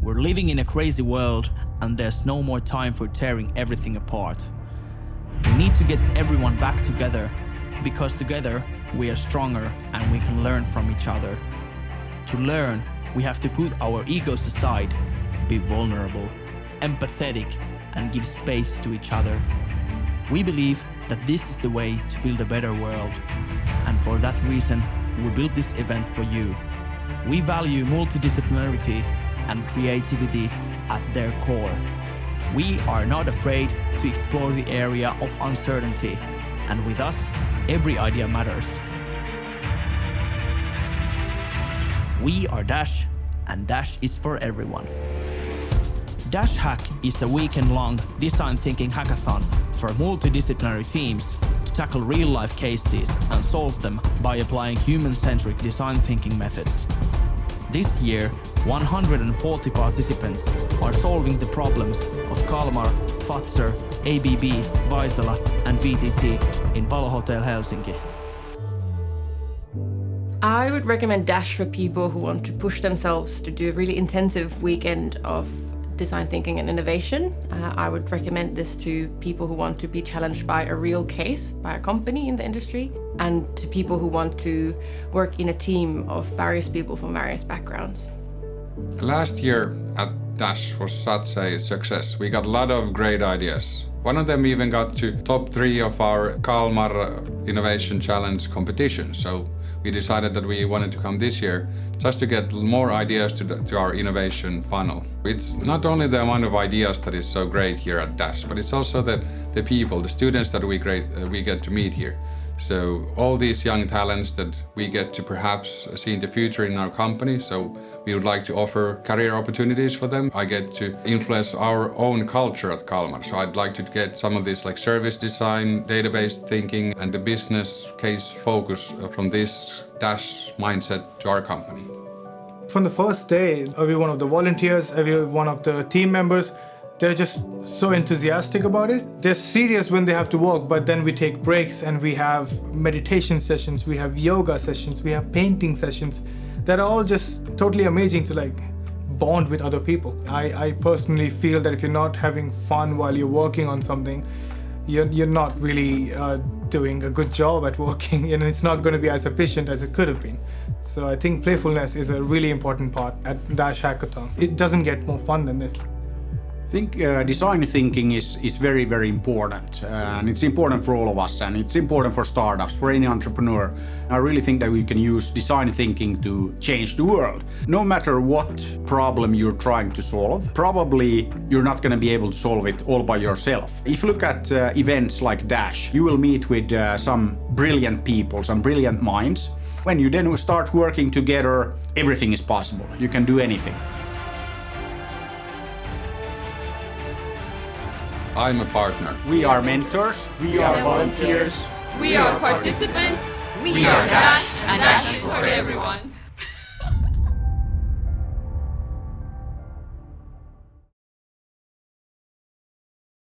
We're living in a crazy world and there's no more time for tearing everything apart. We need to get everyone back together because together we are stronger and we can learn from each other. To learn, we have to put our egos aside, be vulnerable, empathetic, and give space to each other. We believe that this is the way to build a better world, and for that reason, we built this event for you. We value multidisciplinarity and creativity at their core. We are not afraid to explore the area of uncertainty, and with us, every idea matters. We are Dash, and Dash is for everyone. Dash Hack is a weekend-long design thinking hackathon for multidisciplinary teams to tackle real-life cases and solve them by applying human-centric design thinking methods. This year, 140 participants are solving the problems of Kalmar, Fazer, ABB, Vaisala, and VTT in Palo Hotel Helsinki. I would recommend Dash for people who want to push themselves to do a really intensive weekend of design thinking and innovation. I would recommend this to people who want to be challenged by a real case, by a company in the industry, and to people who want to work in a team of various people from various backgrounds. Last year at Dash was such a success. We got a lot of great ideas. One of them even got to top 3 of our Kalmar Innovation Challenge competition. So we decided that we wanted to come this year just to get more ideas to our innovation funnel. It's not only the amount of ideas that is so great here at Dash, but it's also the people, the students that we get to meet here. So all these young talents that we get to perhaps see in the future in our company, so we would like to offer career opportunities for them. I get to influence our own culture at Kalmar. So I'd like to get some of this like service design, database thinking, and the business case focus from this Dash mindset to our company. From the first day, every one of the volunteers, every one of the team members, they're just so enthusiastic about it. They're serious when they have to work, but then we take breaks and we have meditation sessions, we have yoga sessions, we have painting sessions that are all just totally amazing to like bond with other people. I personally feel that if you're not having fun while you're working on something, you're not really doing a good job at working, and it's not going to be as efficient as it could have been. So I think playfulness is a really important part at Dash Hackathon. It doesn't get more fun than this. I think design thinking is very, very important, and it's important for all of us, and it's important for startups, for any entrepreneur. I really think that we can use design thinking to change the world. No matter what problem you're trying to solve, probably you're not going to be able to solve it all by yourself. If you look at events like Dash, you will meet with some brilliant people, some brilliant minds. When you then start working together, everything is possible. You can do anything. I'm a partner. We are mentors. We are volunteers. We are participants. We are Dash, and Dash is for everyone.